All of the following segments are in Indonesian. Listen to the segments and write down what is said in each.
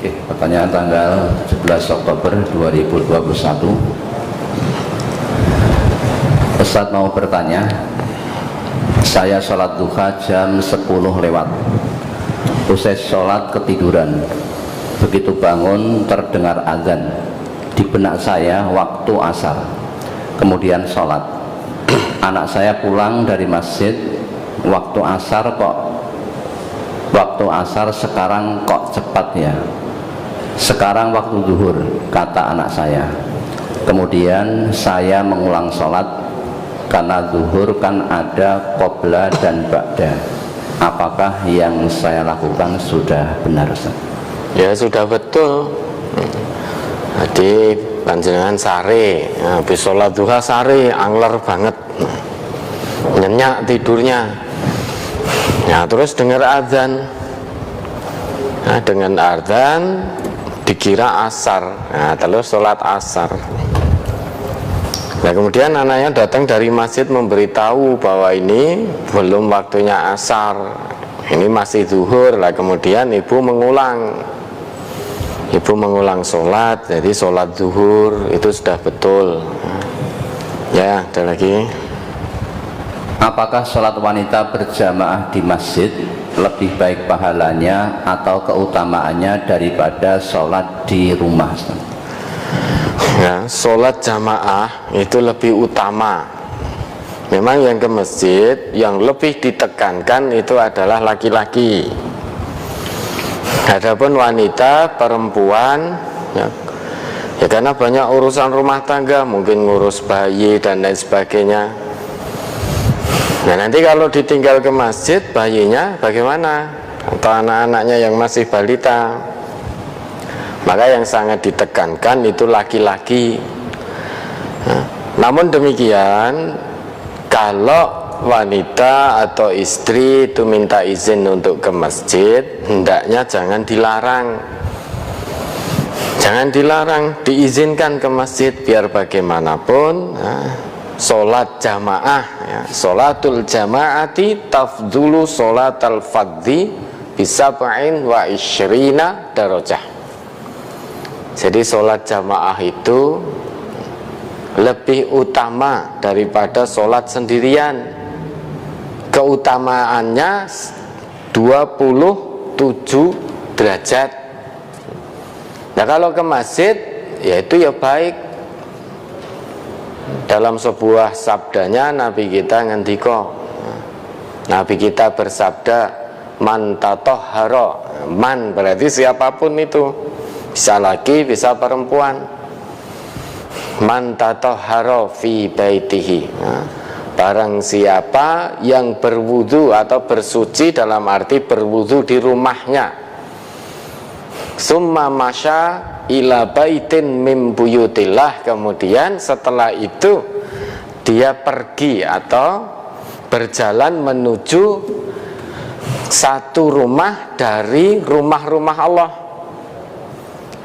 Oke, pertanyaan tanggal 17 Oktober 2021. Ustadz mau bertanya, saya sholat duha jam 10 lewat. Usai sholat ketiduran. Begitu bangun terdengar azan. Di benak saya waktu asar. Kemudian sholat. Anak saya pulang dari masjid. Waktu asar sekarang kok cepat ya. Sekarang waktu zuhur, kata anak saya. Kemudian saya mengulang sholat, karena zuhur kan ada qobla dan ba'da. Apakah yang saya lakukan sudah benar, Ustaz? Ya sudah betul. Jadi panjenengan sare, habis sholat duha sare, angler banget, nyenyak tidurnya. Ya terus dengar azan. Nah, dengan azan dikira asar. Nah, terus sholat asar. Nah, kemudian anaknya datang dari masjid memberitahu bahwa ini belum waktunya asar, ini masih zuhur. Lah kemudian ibu mengulang sholat, jadi sholat zuhur itu sudah betul. Ya, ada lagi. Apakah sholat wanita berjamaah di masjid lebih baik pahalanya atau keutamaannya daripada sholat di rumah? Ya, sholat jamaah itu lebih utama. Memang yang ke masjid yang lebih ditekankan itu adalah laki-laki. Adapun wanita, perempuan, ya karena banyak urusan rumah tangga, mungkin ngurus bayi dan lain sebagainya. Nah nanti kalau ditinggal ke masjid, bayinya bagaimana? Atau anak-anaknya yang masih balita? Maka yang sangat ditekankan itu laki-laki. Nah, namun demikian, kalau wanita atau istri itu minta izin untuk ke masjid, hendaknya jangan dilarang. Jangan dilarang, diizinkan ke masjid biar bagaimanapun. Sholat jamaah, ya. Sholatul jamaati tafdulu sholatal fadhi bisab'in wa isyrina darajah. Jadi sholat jamaah itu lebih utama daripada sholat sendirian. Keutamaannya 27 derajat. Nah kalau ke masjid, ya itu ya baik. Dalam sebuah sabdanya Nabi kita ngendika, Nabi kita bersabda, man tatahhara. Man berarti siapapun itu, bisa laki bisa perempuan. Man tatahhara fi baitihi. Barang siapa yang berwudu atau bersuci dalam arti berwudu di rumahnya, summa masya ila baitin mim buyutillah, kemudian setelah itu dia pergi atau berjalan menuju satu rumah dari rumah-rumah Allah.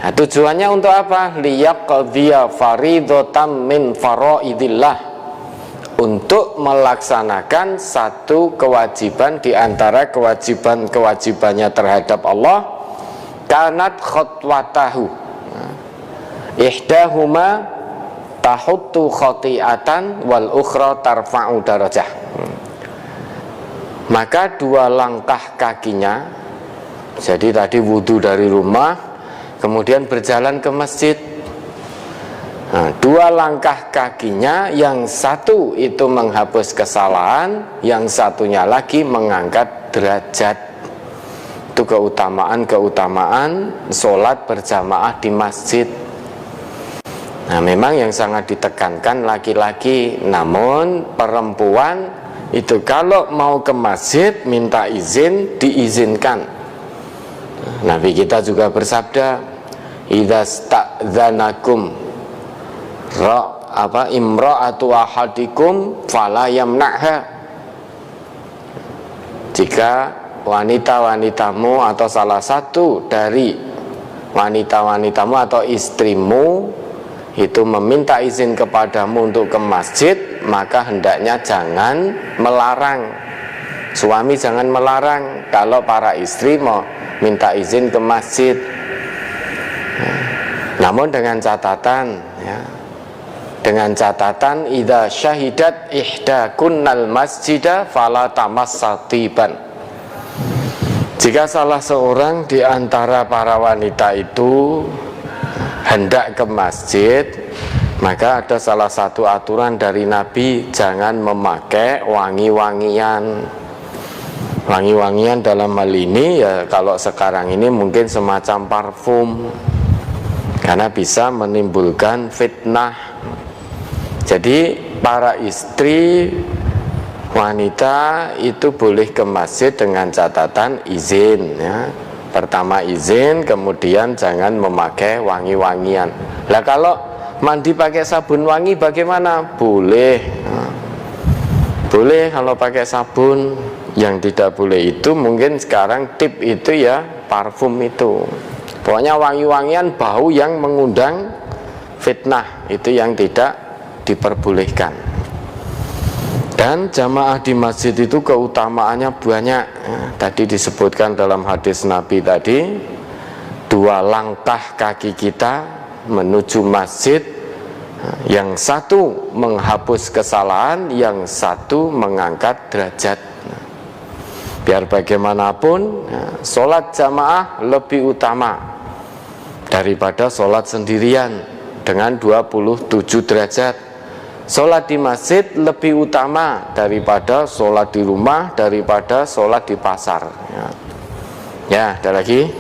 Nah, tujuannya untuk apa? Liyaqdhiya faridatan min faraidillah, untuk melaksanakan satu kewajiban di antara kewajiban-kewajibannya terhadap Allah. Kanat khutwatahu ihdahuma tahuttu khati'atan wal ukhra tarfa'u darajah. Maka dua langkah kakinya, jadi tadi wudhu dari rumah kemudian berjalan ke masjid. Nah, dua langkah kakinya, yang satu itu menghapus kesalahan, yang satunya lagi mengangkat derajat. Itu keutamaan sholat berjamaah di masjid. Nah memang yang sangat ditekankan laki-laki, namun perempuan itu kalau mau ke masjid minta izin, diizinkan. Nabi kita juga bersabda, idza sta'dzanakum imra'atu ahadikum fala yamna'ha. Jika wanita-wanitamu atau salah satu dari wanita-wanitamu atau istrimu itu meminta izin kepadamu untuk ke masjid, maka hendaknya jangan melarang. Suami jangan melarang kalau para istri mau minta izin ke masjid. Namun dengan catatan, ya, dengan catatan idza syahidat ihdakunnal masjida fala tamassatiban. Jika salah seorang di antara para wanita itu hendak ke masjid, maka ada salah satu aturan dari Nabi, jangan memakai wangi-wangian. Wangi-wangian dalam hal ini ya kalau sekarang ini mungkin semacam parfum, karena bisa menimbulkan fitnah. Jadi para istri wanita itu boleh ke masjid dengan catatan izin, ya. Pertama izin, kemudian jangan memakai wangi-wangian. Lah kalau mandi pakai sabun wangi bagaimana? Boleh, boleh kalau pakai sabun. Yang tidak boleh itu mungkin sekarang tip itu ya parfum itu. Pokoknya wangi-wangian bau yang mengundang fitnah itu yang tidak diperbolehkan. Dan jamaah di masjid itu keutamaannya banyak, ya, tadi disebutkan dalam hadis Nabi tadi, 2 langkah kaki kita menuju masjid, yang satu menghapus kesalahan, yang satu mengangkat derajat. Biar bagaimanapun, ya, sholat jamaah lebih utama daripada sholat sendirian dengan 27 derajat. Sholat di masjid lebih utama daripada sholat di rumah, daripada sholat di pasar. Ya, ada lagi.